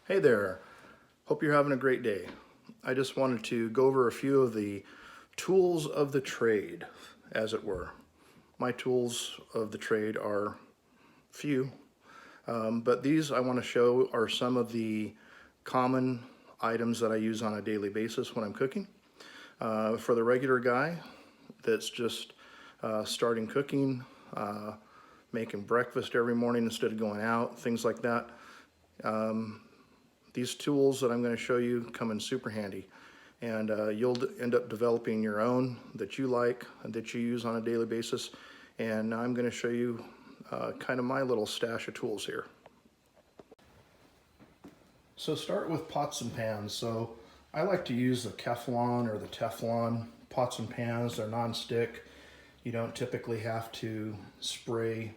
Hey there, hope you're having a great day. I just wanted to go over a few of the tools of the trade, as it were. My tools of the trade are few, but these I want to show are some of the common items that I use on a daily basis when I'm cooking. For the regular guy that's just starting cooking, making breakfast every morning instead of going out, things like that. These tools that I'm going to show you come in super handy, and you'll end up developing your own that you like and that you use on a daily basis. And I'm going to show you kind of my little stash of tools here. So start with pots and pans. So I like to use the Keflon or the Teflon pots and pans. They're non-stick. You don't typically have to spray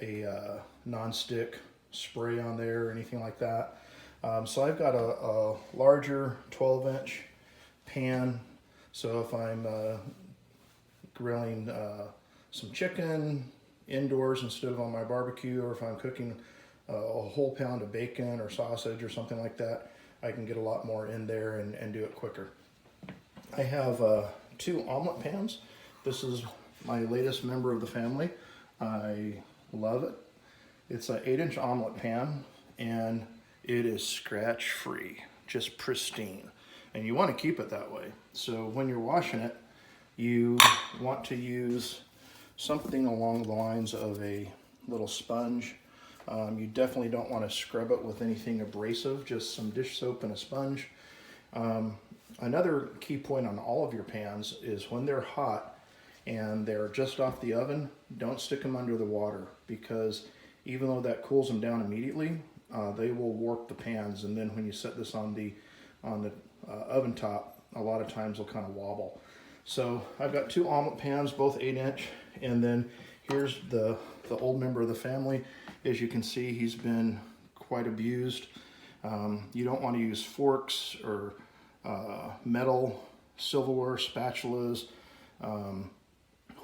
a non-stick spray on there or anything like that. So I've got a larger 12-inch pan. So if I'm grilling some chicken indoors instead of on my barbecue, or if I'm cooking a whole pound of bacon or sausage or something like that, I can get a lot more in there and do it quicker. I have 2 omelet pans. This is my latest member of the family. I love it. It's an 8-inch omelet pan, and it is scratch free, just pristine. And you want to keep it that way. So when you're washing it, you want to use something along the lines of a little sponge. You definitely don't want to scrub it with anything abrasive, just some dish soap and a sponge. Another key point on all of your pans is when they're hot and they're just off the oven, don't stick them under the water, because even though that cools them down immediately, they will warp the pans, and then when you set this on the oven top, a lot of times they'll kind of wobble. So I've got 2 omelet pans, both 8-inch, and then here's the old member of the family. As you can see, he's been quite abused. You don't want to use forks or metal silverware, spatulas,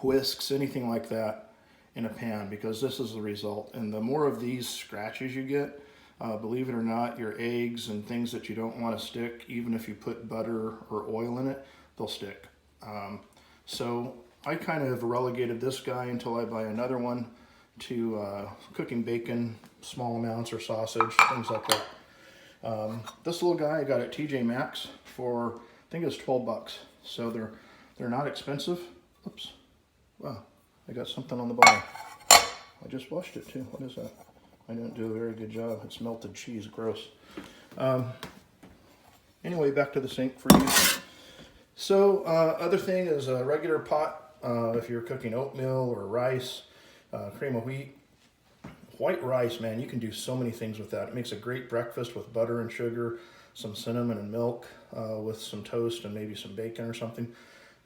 whisks, anything like that in a pan, because this is the result. And the more of these scratches you get, believe it or not, your eggs and things that you don't want to stick, even if you put butter or oil in it, they'll stick. So I kind of have relegated this guy until I buy another one to cooking bacon, small amounts, or sausage, things like that. This little guy I got at TJ Maxx for, I think it was 12 bucks. So they're not expensive. Oops. Wow, I got something on the bottom. I just washed it too. What is that? I didn't do a very good job. It's melted cheese. Gross. Anyway, back to the sink for you. So other thing is a regular pot. If you're cooking oatmeal or rice, cream of wheat, white rice, man, you can do so many things with that. It makes a great breakfast with butter and sugar, some cinnamon and milk, with some toast and maybe some bacon or something.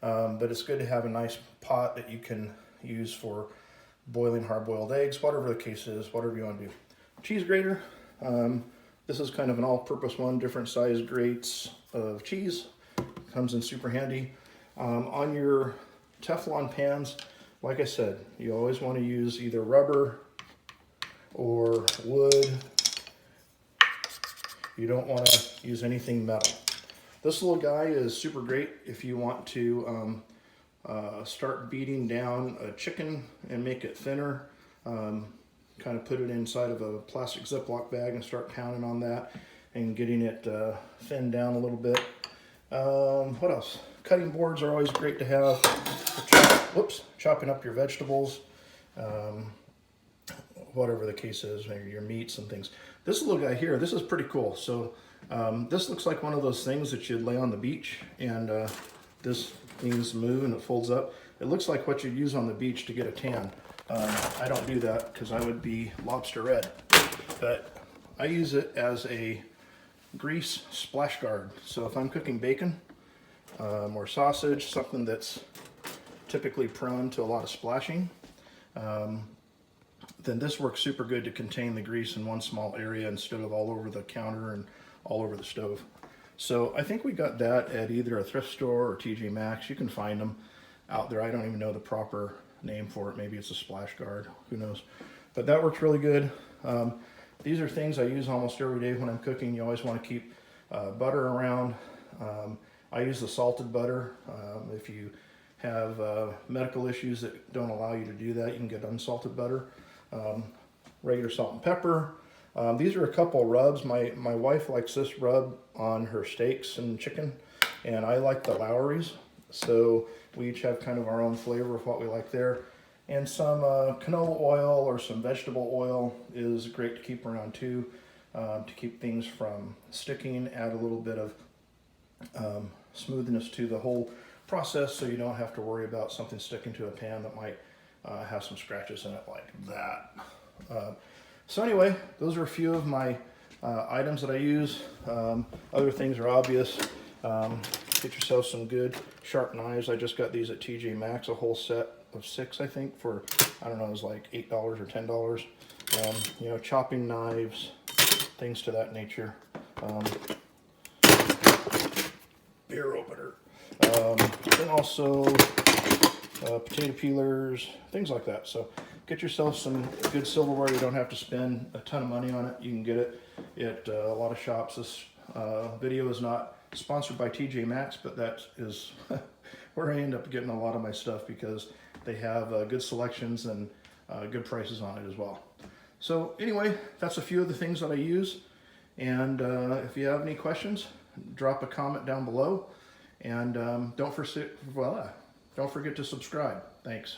But it's good to have a nice pot that you can use for boiling hard-boiled eggs, whatever the case is, whatever you want to do. Cheese grater. This is kind of an all-purpose one, different size grates of cheese. Comes in super handy. On your Teflon pans, like I said, you always want to use either rubber or wood. You don't want to use anything metal. This little guy is super great if you want to start beating down a chicken and make it thinner. Kind of put it inside of a plastic Ziploc bag and start pounding on that and getting it thinned down a little bit. What else? Cutting boards are always great to have for chopping up your vegetables, whatever the case is, maybe your meats and things. This little guy here, this is pretty cool. So this looks like one of those things that you'd lay on the beach, and this needs to move and it folds up. It looks like what you'd use on the beach to get a tan. I don't do that because I would be lobster red, but I use it as a grease splash guard. So if I'm cooking bacon or sausage, something that's typically prone to a lot of splashing, then this works super good to contain the grease in one small area instead of all over the counter and all over the stove. So I think we got that at either a thrift store or TJ Maxx. You can find them out there. I don't even know the proper name for it. Maybe it's a splash guard, who knows. But that works really good. these are things I use almost every day when I'm cooking. You always want to keep butter around. I use the salted butter. If you have medical issues that don't allow you to do that, you can get unsalted butter. Regular salt and pepper. These are a couple rubs. My wife likes this rub on her steaks and chicken, and I like the Lowry's. So we each have kind of our own flavor of what we like there. And some canola oil or some vegetable oil is great to keep around too, to keep things from sticking. Add a little bit of smoothness to the whole process, so you don't have to worry about something sticking to a pan that might have some scratches in it like that. So anyway, those are a few of my items that I use. Other things are obvious. Get yourself some good sharp knives. I just got these at TJ Maxx, a whole set of 6, I think, for, I don't know, it was like $8 or $10. You know, chopping knives, things to that nature. Beer opener. And also potato peelers, things like that. So get yourself some good silverware. You don't have to spend a ton of money on it. You can get it at a lot of shops. This video is not sponsored by TJ Maxx, but that is where I end up getting a lot of my stuff, because they have good selections and good prices on it as well. So anyway, that's a few of the things that I use. And if you have any questions, drop a comment down below. And don't forget to subscribe. Thanks.